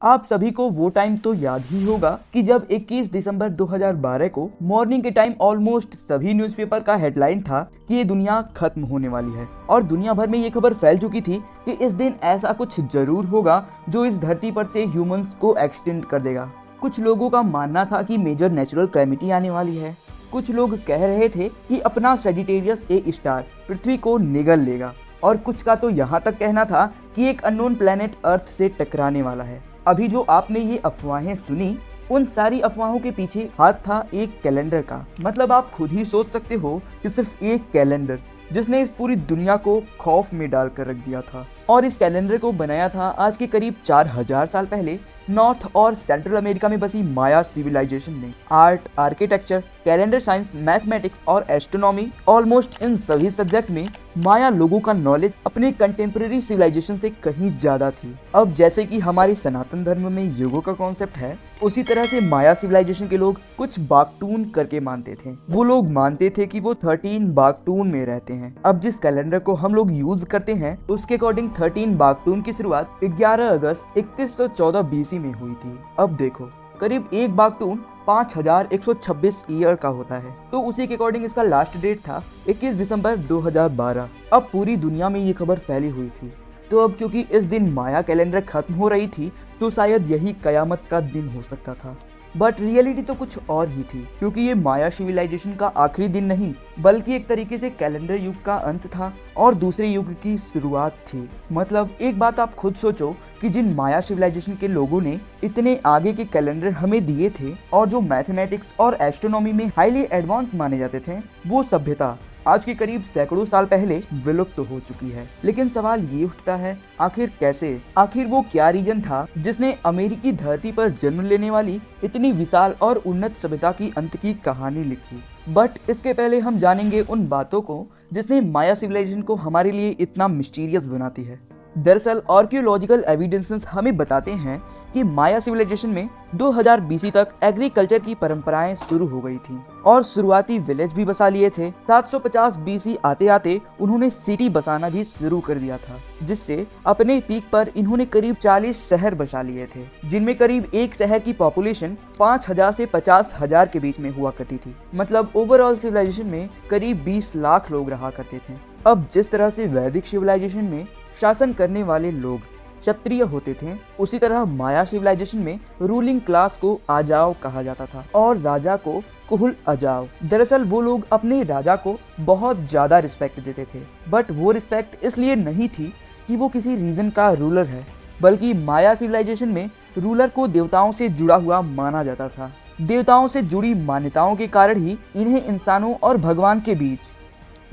आप सभी को वो टाइम तो याद ही होगा कि जब 21 दिसंबर 2012 को मॉर्निंग के टाइम ऑलमोस्ट सभी न्यूज़पेपर का हेडलाइन था कि ये दुनिया खत्म होने वाली है और दुनिया भर में ये खबर फैल चुकी थी कि इस दिन ऐसा कुछ जरूर होगा जो इस धरती पर से ह्यूमंस को एक्सटेंड कर देगा। कुछ लोगों का मानना था कि मेजर नेचुरल कैलेमिटी आने वाली है। कुछ लोग कह रहे थे कि अपना सेजिटेरियस ए स्टार पृथ्वी को निगल लेगा और कुछ का तो यहाँ तक कहना था कि एक अननोन प्लेनेट अर्थ से टकराने वाला है। अभी जो आपने ये अफवाहें सुनी, उन सारी अफवाहों के पीछे हाथ था एक कैलेंडर का। मतलब आप खुद ही सोच सकते हो कि सिर्फ एक कैलेंडर जिसने इस पूरी दुनिया को खौफ में डालकर रख दिया था। और इस कैलेंडर को बनाया था आज के करीब 4000 साल पहले नॉर्थ और सेंट्रल अमेरिका में बसी माया सिविलाइजेशन ने। Art, architecture, calendar science, mathematics और एस्ट्रोनॉमी, ऑलमोस्ट इन सभी सब्जेक्ट में माया लोगों का नॉलेज अपने कंटेम्प्रेरी सिविलाइजेशन से कहीं ज्यादा थी। अब जैसे कि हमारे सनातन धर्म में युगों का कॉन्सेप्ट है, उसी तरह से माया सिविलाइजेशन के लोग कुछ बागटून करके मानते थे। वो लोग मानते थे कि वो 13 बागटून में रहते हैं। अब जिस कैलेंडर को हम लोग यूज करते हैं उसके अकॉर्डिंग 13 बागटून की शुरुआत 11 अगस्त 3114 BC में हुई थी। अब देखो, करीब एक बागटून 5126 ईयर का होता है, तो उसी के अकॉर्डिंग इसका लास्ट डेट था 21 दिसंबर 2012। अब पूरी दुनिया में ये खबर फैली हुई थी। तो अब क्योंकि इस दिन माया कैलेंडर खत्म हो रही थी तो शायद यही कयामत का दिन हो सकता था। बट रियलिटी तो कुछ और ही थी, क्योंकि ये माया सिविलाइजेशन का आखिरी दिन नहीं बल्कि एक तरीके से कैलेंडर युग का अंत था और दूसरे युग की शुरुआत थी। मतलब एक बात आप खुद सोचो कि जिन माया सिविलाइजेशन के लोगों ने इतने आगे के कैलेंडर हमें दिए थे और जो मैथमेटिक्स और एस्ट्रोनॉमी में हाईली एडवांस माने जाते थे, वो सभ्यता आज के करीब सैकड़ों साल पहले विलुप्त हो चुकी है। लेकिन सवाल ये उठता है, आखिर कैसे? आखिर वो क्या रीजन था जिसने अमेरिकी धरती पर जन्म लेने वाली इतनी विशाल और उन्नत सभ्यता की अंत की कहानी लिखी? बट इसके पहले हम जानेंगे उन बातों को जिसने माया सिविलाइजेशन को हमारे लिए इतना मिस्टीरियस बनाती है। दरअसल आर्कियोलॉजिकल एविडेंसेस हमें बताते हैं कि माया सिविलाइजेशन में 2000 BC तक एग्रीकल्चर की परंपराएं शुरू हो गई थी और शुरुआती विलेज भी बसा लिए थे। 750 BC आते आते उन्होंने सिटी बसाना भी शुरू कर दिया था, जिससे अपने पीक पर इन्होंने करीब 40 शहर बसा लिए थे, जिनमें करीब एक शहर की पॉपुलेशन 5000 से 50,000 के बीच में हुआ करती थी। मतलब ओवरऑल सिविलाइजेशन में करीब 20 लाख लोग रहा करते थे। अब जिस तरह से वैदिक सिविलाइजेशन में शासन करने वाले लोग क्षत्रिय होते थे, उसी तरह माया सिविलाइजेशन में रूलिंग क्लास को आजाव कहा जाता था और राजा को कुहुल अजाव। दरअसल वो लोग अपने राजा को बहुत ज्यादा रिस्पेक्ट देते थे, बट वो रिस्पेक्ट इसलिए नहीं थी कि वो किसी रीजन का रूलर है, बल्कि माया सिविलाइजेशन में रूलर को देवताओं से जुड़ा हुआ माना जाता था। देवताओं से जुड़ी मान्यताओं के कारण ही इन्हें इंसानों और भगवान के बीच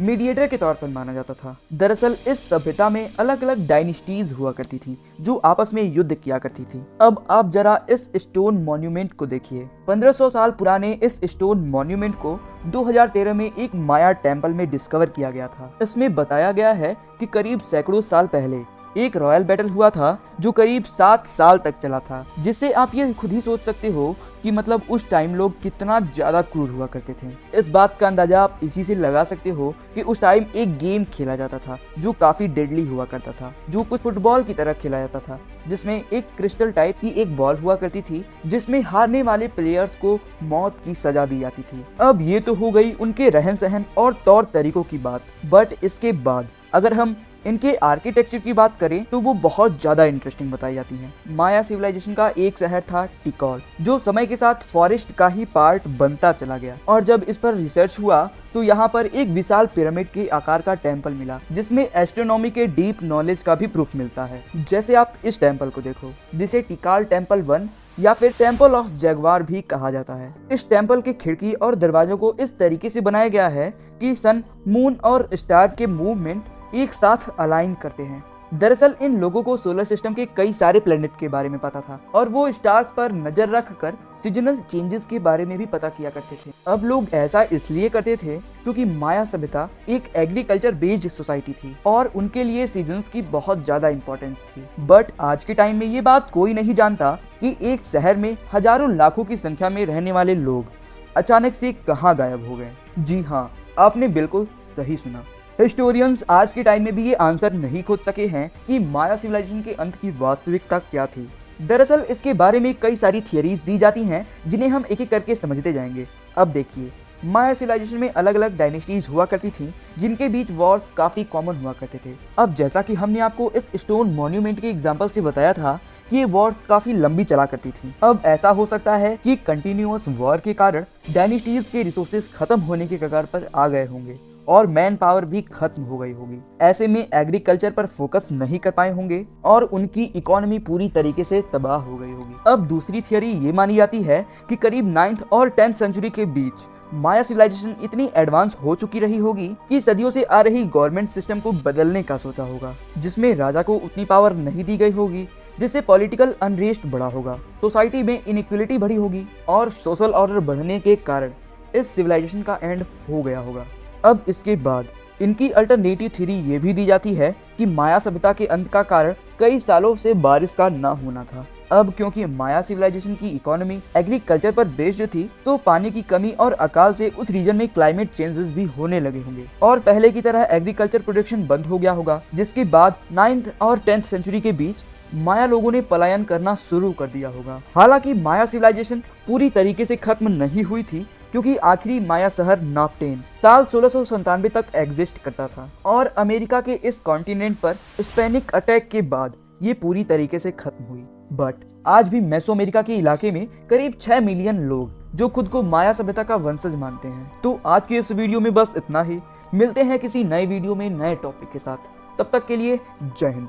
मीडिएटर के तौर पर माना जाता था। दरअसल इस सभ्यता में अलग अलग डायनेस्टीज हुआ करती थी जो आपस में युद्ध किया करती थी। अब आप जरा इस स्टोन मॉन्यूमेंट को देखिए। 1500 साल पुराने इस स्टोन मॉन्यूमेंट को 2013 में एक माया टेम्पल में डिस्कवर किया गया था। इसमें बताया गया है कि करीब सैकड़ों साल पहले एक रॉयल बैटल हुआ था जो करीब 7 साल तक चला था, जिससे आप ये खुद ही सोच सकते हो कि मतलब उस टाइम लोग कितना ज्यादा क्रूर हुआ करते थे। इस बात का अंदाजा आप इसी से लगा सकते हो कि उस टाइम एक गेम खेला जाता था जो काफी डेडली हुआ करता था, जो कुछ फुटबॉल की तरह खेला जाता था, जिसमें एक क्रिस्टल टाइप की एक बॉल हुआ करती थी जिसमें हारने वाले प्लेयर्स को मौत की सजा दी जाती थी। अब ये तो हो गई उनके रहन सहन और तौर तरीकों की बात, बट इसके बाद अगर हम इनके आर्किटेक्चर की बात करें तो वो बहुत ज्यादा इंटरेस्टिंग बताई जाती हैं। माया सिविलाइजेशन का एक शहर था टिकॉल, जो समय के साथ फॉरेस्ट का ही पार्ट बनता चला गया और जब इस पर रिसर्च हुआ तो यहाँ पर एक विशाल पिरामिड के आकार का टेम्पल मिला, जिसमें एस्ट्रोनॉमी के डीप नॉलेज का भी प्रूफ मिलता है। जैसे आप इस टेम्पल को देखो, जिसे टिकाल टेम्पल 1 या फिर टेम्पल ऑफ जगवार भी कहा जाता है। इस टेम्पल के खिड़की और दरवाजों को इस तरीके से बनाया गया है कि सन, मून और स्टार के मूवमेंट एक साथ अलाइन करते हैं। दरअसल इन लोगों को सोलर सिस्टम के कई सारे प्लेनेट के बारे में पता था और वो स्टार्स पर नजर रखकर सीजनल चेंजेस के बारे में भी पता किया करते थे। अब लोग ऐसा इसलिए करते थे क्योंकि माया सभ्यता एक एग्रीकल्चर बेस्ड सोसाइटी थी और उनके लिए सीजन्स की बहुत ज्यादा इंपॉर्टेंस थी। बट आज के टाइम में ये बात कोई नहीं जानता कि एक शहर में हजारों लाखों की संख्या में रहने वाले लोग अचानक से कहाँ गायब हो गए। जी हाँ, आपने बिल्कुल सही सुना। हिस्टोरियंस आज के टाइम में भी ये आंसर नहीं खोज सके हैं कि माया सिविलाइजेशन के अंत की वास्तविकता क्या थी। दरअसल इसके बारे में कई सारी थियरीज दी जाती हैं जिन्हें हम एक एक करके समझते जाएंगे। अब देखिए, माया सिविलाइजेशन में अलग अलग डायनेस्टीज हुआ करती थी जिनके बीच वॉर्स काफी कॉमन हुआ करते थे। अब जैसा कि हमने आपको इस स्टोन मॉन्यूमेंट के एग्जांपल से बताया था कि ये वॉर्स काफी लंबी चला करती थी। अब ऐसा हो सकता है कि कंटिन्यूअस वॉर के कारण डायनेस्टीज के रिसोर्सेज खत्म होने के कगार पर आ गए होंगे और मैन पावर भी खत्म हो गई होगी। ऐसे में एग्रीकल्चर पर फोकस नहीं कर पाए होंगे और उनकी इकोनॉमी पूरी तरीके से तबाह हो गई होगी। अब दूसरी थियरी ये मानी जाती है कि करीब 9th और 10th सेंचुरी के बीच माया सिविलाइजेशन इतनी एडवांस हो चुकी रही होगी कि सदियों से आ रही गवर्नमेंट सिस्टम को बदलने का सोचा होगा, जिसमें राजा को उतनी पावर नहीं दी गई होगी, जिससे पॉलिटिकल अनरेस्ट बढ़ा होगा, सोसाइटी में इनइक्वलिटी बढ़ी होगी और सोशल ऑर्डर बढ़ने के कारण इस सिविलाइजेशन का एंड हो गया होगा। अब इसके बाद इनकी अल्टरनेटिव थ्योरी ये भी दी जाती है कि माया सभ्यता के अंत का कारण कई सालों से बारिश का न होना था। अब क्योंकि माया सिविलाइजेशन की इकोनॉमी एग्रीकल्चर पर बेस्ड थी, तो पानी की कमी और अकाल से उस रीजन में क्लाइमेट चेंजेस भी होने लगे होंगे और पहले की तरह एग्रीकल्चर प्रोडक्शन बंद हो गया होगा, जिसके बाद 9th और 10th सेंचुरी के बीच माया लोगों ने पलायन करना शुरू कर दिया होगा। हालांकि माया सिविलाइजेशन पूरी तरीके से खत्म नहीं हुई थी, क्योंकि आखिरी माया शहर नापटेन साल 1697 तक एग्जिस्ट करता था और अमेरिका के इस कॉन्टिनेंट पर स्पेनिक अटैक के बाद ये पूरी तरीके से खत्म हुई। बट आज भी मेसोअमेरिका के इलाके में करीब 6 मिलियन लोग जो खुद को माया सभ्यता का वंशज मानते हैं। तो आज की इस वीडियो में बस इतना ही। मिलते हैं किसी नए वीडियो में नए टॉपिक के साथ। तब तक के लिए जय हिंद।